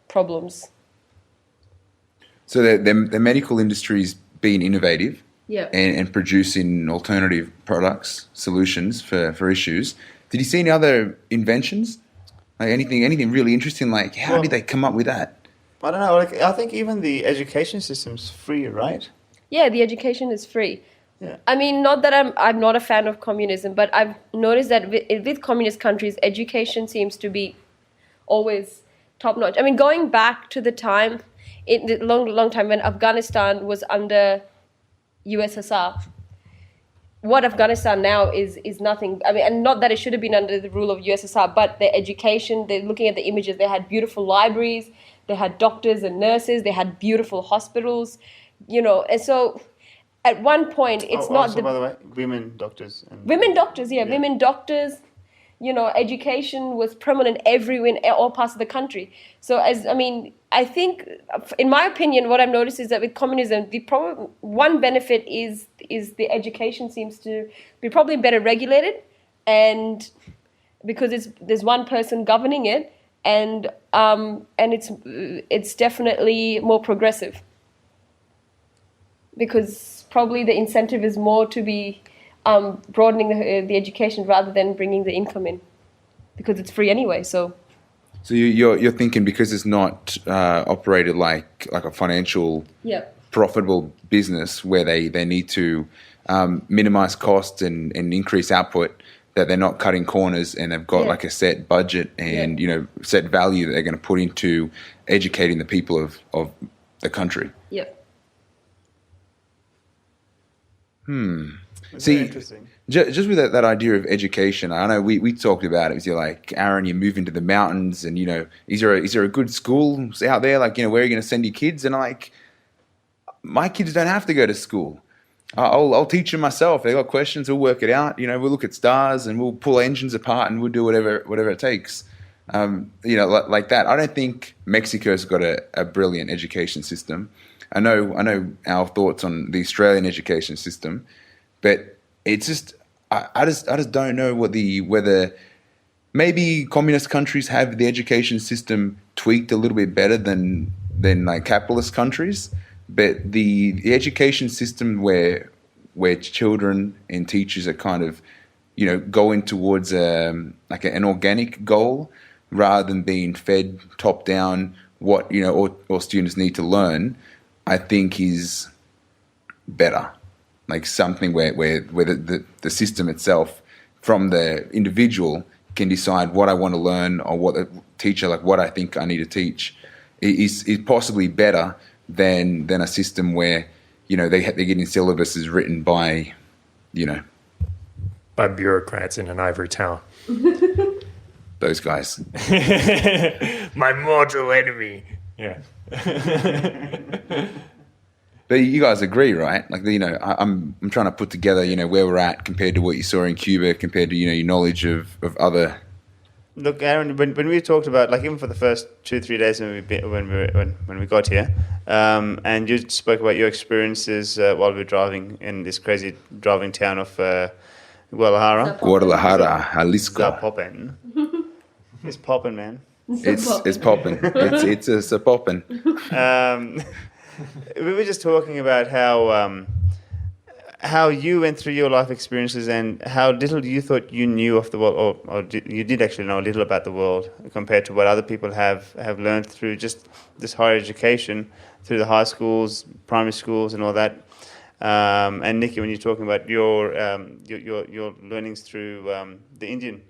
problems. So the medical industry's been innovative, Yeah. and producing alternative products, solutions for issues. Did you see any other inventions? Like anything really interesting? Like how did they come up with that? I don't know. Like I think even the education system's free, right? Yeah, the education is free. Yeah. I mean, not that I'm not a fan of communism, but I've noticed that with communist countries, education seems to be always top notch. I mean, going back to the time, in the long time when Afghanistan was under USSR, what Afghanistan now is nothing. I mean, and not that it should have been under the rule of USSR, but their education, they're looking at the images, they had beautiful libraries, they had doctors and nurses, they had beautiful hospitals, and so at one point it's not also, by the way, women doctors. women doctors, women doctors, education was prominent everywhere in all parts of the country. So I think, in my opinion, what I've noticed is that with communism, one benefit is the education seems to be probably better regulated, and because there's one person governing it, and it's definitely more progressive, because probably the incentive is more to be broadening the education rather than bringing the income in, because it's free anyway. So you're thinking because it's not operated like a financial profitable business where they need to minimize costs and increase output, that they're not cutting corners and they've got like a set budget and set value that they're going to put into educating the people of the country. See, interesting. Just with that idea of education, I know we talked about it. You're like, Aaron, you move into the mountains, and is there a good school out there? Like, where are you going to send your kids? And I'm like, my kids don't have to go to school. I'll teach them myself. They got questions, we'll work it out. We'll look at stars and we'll pull engines apart and we'll do whatever it takes. Like that. I don't think Mexico's got a brilliant education system. I know our thoughts on the Australian education system, but it's just I just don't know whether maybe communist countries have the education system tweaked a little bit better than like capitalist countries, but the education system where children and teachers are kind of going towards like an organic goal rather than being fed top down what all students need to learn, I think is better. Like something where the system itself, from the individual, can decide what I want to learn, or what the teacher, like what I think I need to teach, is possibly better than a system where they're getting syllabuses written by by bureaucrats in an ivory tower. Those guys. My mortal enemy. Yeah. But you guys agree, right? Like, I'm trying to put together, where we're at compared to what you saw in Cuba, compared to, your knowledge of other. Look, Aaron, when we talked about, like, even for the first 2-3 days when we got here, and you spoke about your experiences while we were driving in this crazy driving town of Guadalajara, Jalisco. Zapopan. It's popping, man. It's popping. It's a popping. We were just talking about how you went through your life experiences and how little you thought you knew of the world, or you did actually know a little about the world compared to what other people have learned through just this higher education, through the high schools, primary schools, and all that. And Nikki, when you're talking about your learnings through the Indian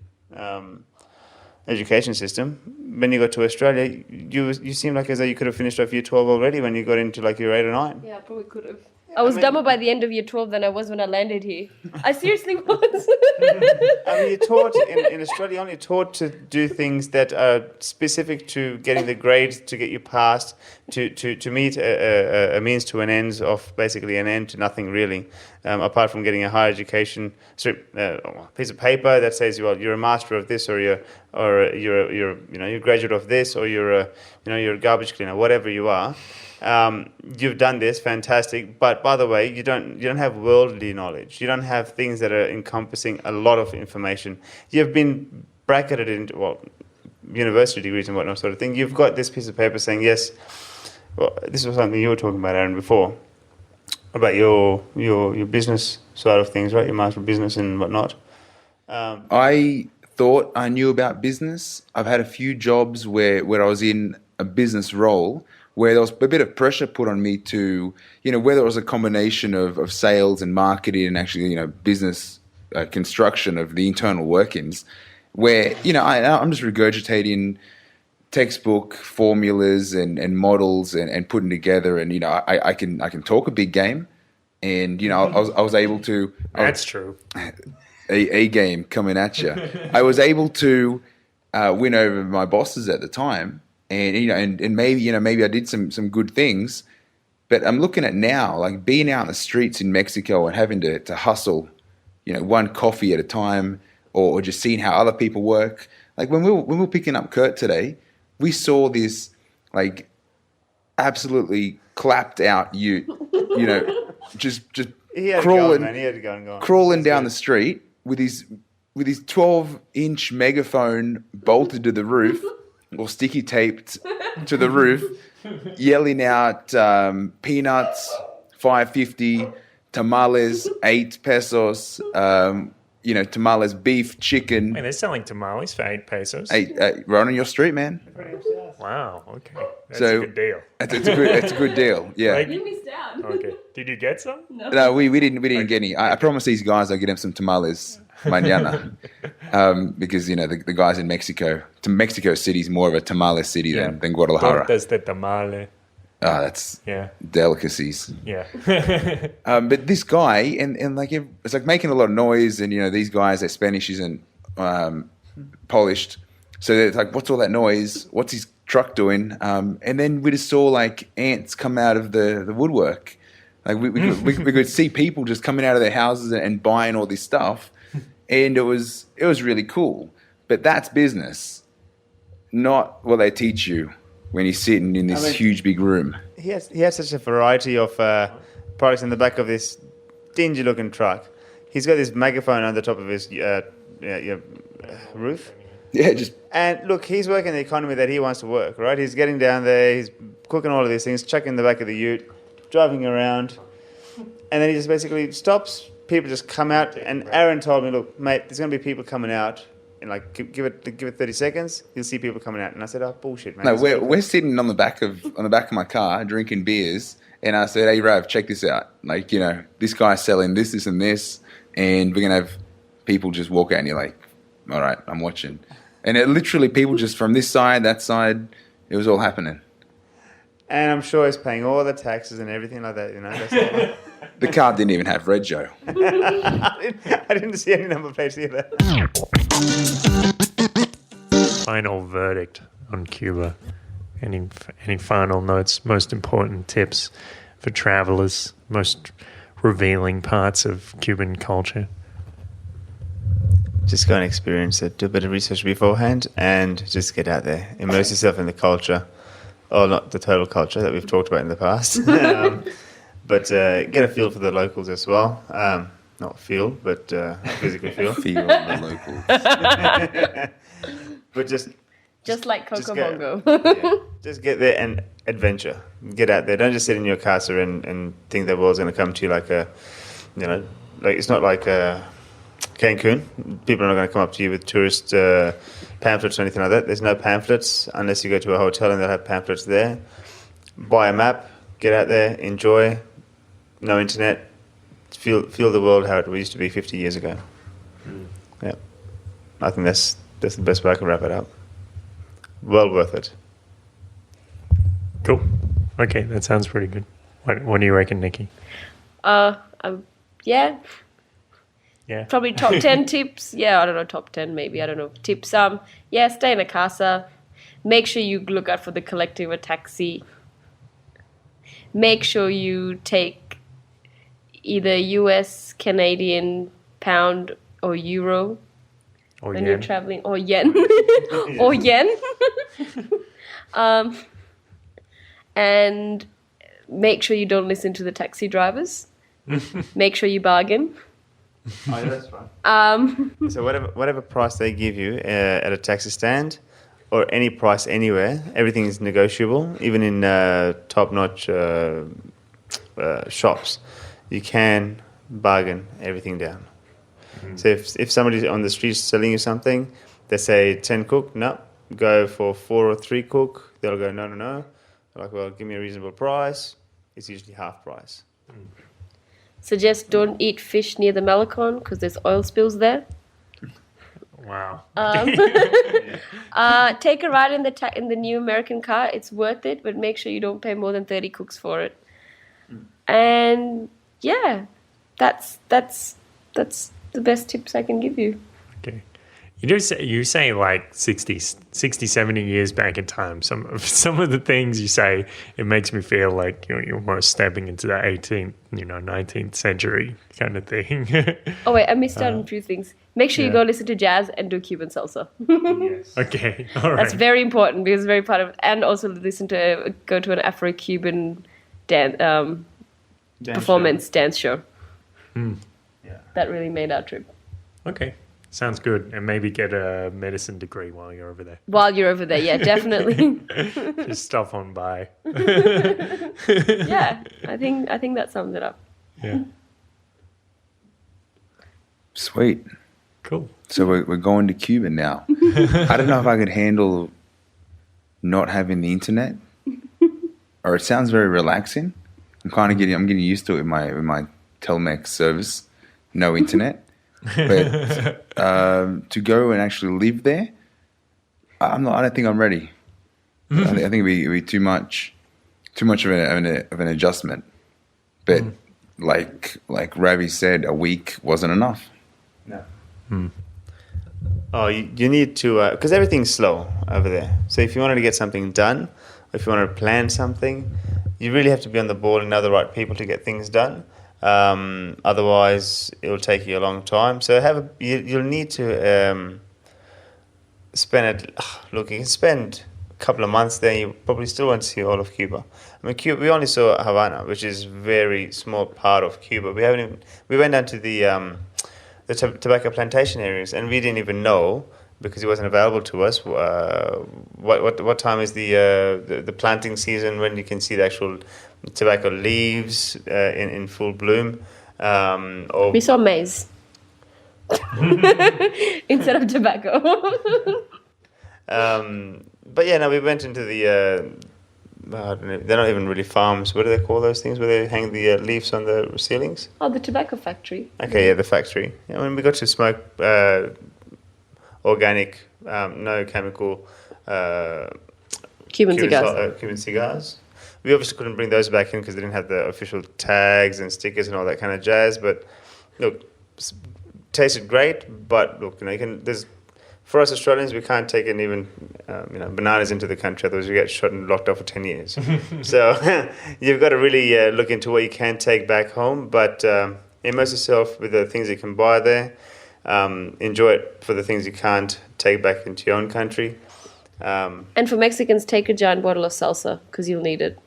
education system, when you got to Australia, you seemed like as though you could have finished off year 12 already when you got into like year 8 or 9. Yeah, I probably could have. I was dumber by the end of year 12 than I was when I landed here. I seriously was. I mean, you're taught in Australia, only taught to do things that are specific to getting the grades to get you past, to meet a means to an end of basically an end to nothing really, apart from getting a higher education, piece of paper that says, well, you're a master of this, or you're a graduate of this, or you're a garbage cleaner, whatever you are. You've done this, fantastic. But by the way, you don't have worldly knowledge. You don't have things that are encompassing a lot of information. You've been bracketed into university degrees and whatnot sort of thing. You've got this piece of paper saying yes. Well, this was something you were talking about, Aaron, before. about your business side of things, right? Your master of business and whatnot. I thought I knew about business. I've had a few jobs where I was in a business role where there was a bit of pressure put on me to, whether it was a combination of sales and marketing and actually, business construction of the internal workings, where, I'm just regurgitating textbook formulas and models and putting together, and I can talk a big game, and I was able to. That's true. A game coming at you. I was able to win over my bosses at the time, and maybe I did some good things, but I'm looking at now, like being out in the streets in Mexico and having to hustle, one coffee at a time, or just seeing how other people work. Like when we were picking up Kurt today, we saw this like absolutely clapped out youth, just He had crawling, it going, man. He had it going. crawling down the street with his 12-inch megaphone bolted to the roof or sticky taped to the roof, yelling out peanuts, 5.50, tamales, 8 pesos, tamales, beef, chicken. Man, they're selling tamales for 8 pesos. Right on your street, man. Wow, okay. That's So- a good deal. It's a good deal. Yeah. Like- You missed out. Okay. Did you get some? No, we didn't get any. I promised these guys I'd get them some tamales mañana, because the guys in Mexico City is more of a tamale city than Guadalajara. Tortas de tamale. That's Yeah. delicacies. Yeah. But this guy and like it's like making a lot of noise, and these guys, their Spanish isn't polished, so they're like, what's all that noise? What's his truck doing? And then we just saw like ants come out of the woodwork. Like we could see people just coming out of their houses and buying all this stuff, and it was really cool. But that's business, not what they teach you when you're sitting in this huge big room. He has such a variety of products in the back of this dingy looking truck. He's got this megaphone on the top of his roof. Yeah, just And look, he's working the economy that he wants to work, right? He's getting down there, he's cooking all of these things, chucking in the back of the ute, driving around, and then he just basically stops. People just come out, and Aaron told me, look, mate, there's going to be people coming out, and like give it 30 seconds, you'll see people coming out. And I said, oh, bullshit, man. no. We're sitting on the back of my car drinking beers, and I said, hey Rav, check this out. Like this guy's selling this, and this, and we're gonna have people just walk out, and you're like, all right, I'm watching. And it literally people just from this side, that side, it was all happening. And I'm sure he's paying all the taxes and everything like that, That's The car didn't even have Red Joe. I didn't see any number plates either. Final verdict on Cuba. Any final notes, most important tips for travelers, most revealing parts of Cuban culture? Just go and experience it. Do a bit of research beforehand and just get out there. Immerse yourself in the culture. Or not the total culture that we've talked about in the past. But get a feel for the locals as well. Not feel, but physically feel. Feel the locals. But Just like Just Coco go. Bongo. just get there and adventure. Get out there. Don't just sit in your casa and think the world's going to come to you like like it's not like Cancun. People are not going to come up to you with tourist pamphlets or anything like that. There's no pamphlets unless you go to a hotel and they'll have pamphlets there. Buy a map, get out there, enjoy. No internet. Feel the world how it used to be 50 years ago. Yeah, I think that's the best way I can wrap it up. Well worth it. Cool. Okay, that sounds pretty good. What do you reckon, Nikki? Yeah, Yeah. probably top 10 tips. Yeah, I don't know, top 10 maybe. I don't know. Tips. Stay in a casa. Make sure you look out for the collective or taxi. Make sure you take either US, Canadian, pound, or euro Or when yen. you're traveling, or yen, or yen. And make sure you don't listen to the taxi drivers. Make sure you bargain. Oh, yeah, that's fine. So whatever price they give you at a taxi stand or any price anywhere, everything is negotiable, even in top-notch shops. you can bargain everything down. So if somebody's on the street selling you something, they say 10 cook, no, go for 4 or 3 cook. They'll go, no. They're like, well, give me a reasonable price. It's usually half price. Suggest don't eat fish near the Malecon because there's oil spills there. Wow. Take a ride in the new American car. It's worth it, but make sure you don't pay more than 30 cooks for it. And yeah, that's the best tips I can give you. Okay. You say like 60, 70 years back in time. Some of the things you say, it makes me feel like you're almost stepping into the 18th, 19th century kind of thing. Oh wait, I missed out on a few things. Make sure you go listen to jazz and do Cuban salsa. Okay, all right. That's very important because it's very part of it. And also go to an Afro-Cuban performance dance show. Yeah. That really made our trip. Okay, sounds good. And maybe get a medicine degree while you're over there. While you're over there, yeah, definitely. Just stop on by. Yeah, I think that sums it up. Yeah. Sweet. Cool. So we're going to Cuba now. I don't know if I could handle not having the internet, or it sounds very relaxing. I'm getting used to it with my Telmex service, no internet. But to go and actually live there, I don't think I'm ready. I think it'd be too much of an adjustment. But like Ravi said, a week wasn't enough. No. Oh, you need to, because everything's slow over there. So if you wanted to get something done, or if you wanted to plan something, you really have to be on the ball and know the right people to get things done. Otherwise, it will take you a long time. So you'll need to spend you can spend a couple of months there. You probably still won't see all of Cuba. I mean, Cuba. We only saw Havana, which is a very small part of Cuba. We went down to the tobacco plantation areas, and we didn't even know, because it wasn't available to us, what time is the planting season, when you can see the actual tobacco leaves in full bloom. We saw maize instead of tobacco. But yeah, no, we went into the I don't know, they're not even really farms. What do they call those things where they hang the leaves on the ceilings? Oh, the tobacco factory. Okay, yeah, the factory. Yeah, I mean, we got to smoke organic, no chemical Cuban cigars. Cuban cigars. We obviously couldn't bring those back in because they didn't have the official tags and stickers and all that kind of jazz. But look, tasted great. But look, for us Australians, we can't take in even bananas into the country, otherwise we get shot and locked up for 10 years. So you've got to really look into what you can take back home. But immerse yourself with the things you can buy there. Enjoy it for the things you can't take back into your own country. And for Mexicans, take a giant bottle of salsa because you'll need it.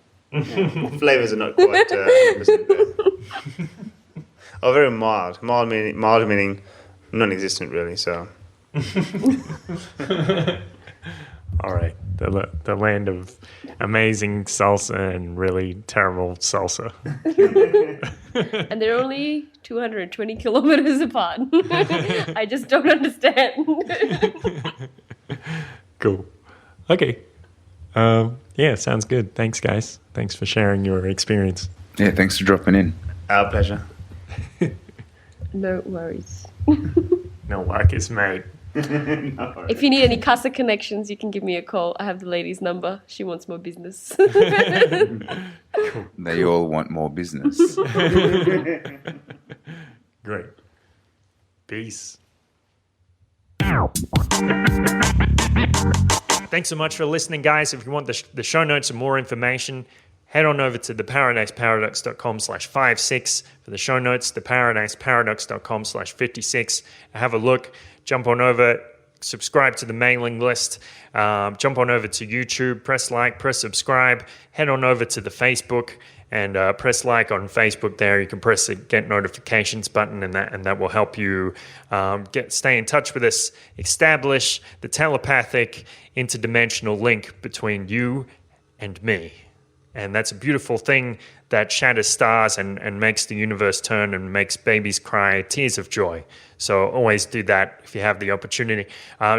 Flavors are not quite 100% there. Oh, very mild. Mild meaning non-existent, really. So. All right. The land of amazing salsa and really terrible salsa. And they're only 220 kilometers apart. I just don't understand. Cool. Okay. Yeah, sounds good. Thanks, guys. Thanks for sharing your experience. Yeah, thanks for dropping in. Our pleasure. No worries. No worries, mate. If you need any casa connections, you can give me a call. I have the lady's number. She wants more business. They all want more business. Great. Peace. Thanks so much for listening, guys. If you want the show notes and more information, head on over to theparadiseparadox.com/56 for the show notes, theparadiseparadox.com/56. Have a look, jump on over, subscribe to the mailing list, jump on over to YouTube, press like, press subscribe, head on over to the Facebook and press like on Facebook there. You can press the get notifications button and that will help you stay in touch with us, establish the telepathic interdimensional link between you and me. And that's a beautiful thing that shatters stars and makes the universe turn and makes babies cry tears of joy. So always do that if you have the opportunity.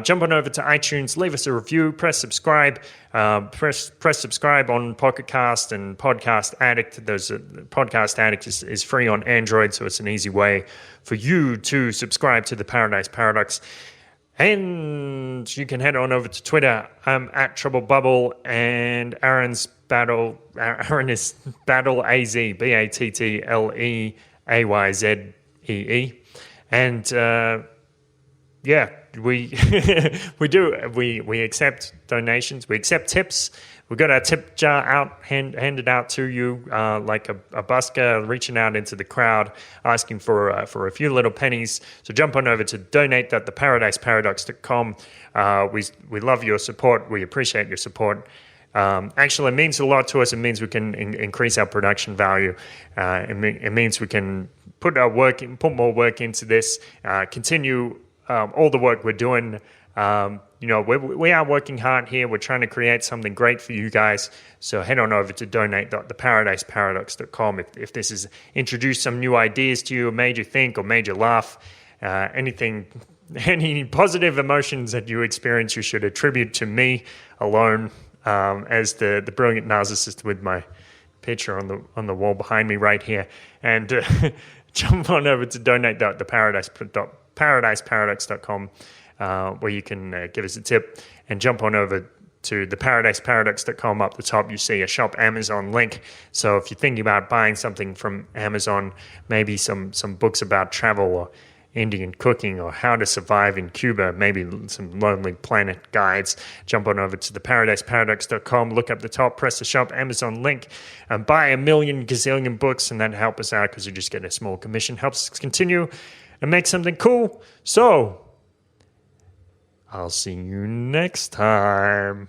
Jump on over to iTunes, leave us a review, press subscribe. Press subscribe on Pocket Cast and Podcast Addict. Podcast Addict is free on Android, so it's an easy way for you to subscribe to the Paradise Paradox. And you can head on over to Twitter. I'm at Trouble Bubble, and Aaron is Battle AZ, BATTLEAYZEE. And yeah, we we accept donations, we accept tips. We got our tip jar out, handed out to you, like a busker reaching out into the crowd, asking for a few little pennies. So jump on over to donate.theparadiseparadox.com. We love your support. We appreciate your support. Actually, it means a lot to us. It means we can increase our production value. It means we can put more work into this. Continue all the work we're doing. We are working hard here. We're trying to create something great for you guys. So head on over to donate.theparadiseparadox.com if this has introduced some new ideas to you, or made you think, or made you laugh. Any positive emotions that you experience, you should attribute to me alone, as the brilliant narcissist with my picture on the wall behind me right here. And jump on over to donate.theparadiseparadox.com. Where you can give us a tip, and jump on over to theparadiseparadox.com. Up the top, you see a Shop Amazon link. So if you're thinking about buying something from Amazon, maybe some books about travel or Indian cooking or how to survive in Cuba, maybe some Lonely Planet guides, jump on over to theparadiseparadox.com, look up the top, press the Shop Amazon link, and buy 1,000,000 gazillion books, and that help us out because you just get a small commission. Helps us continue and make something cool. So I'll see you next time.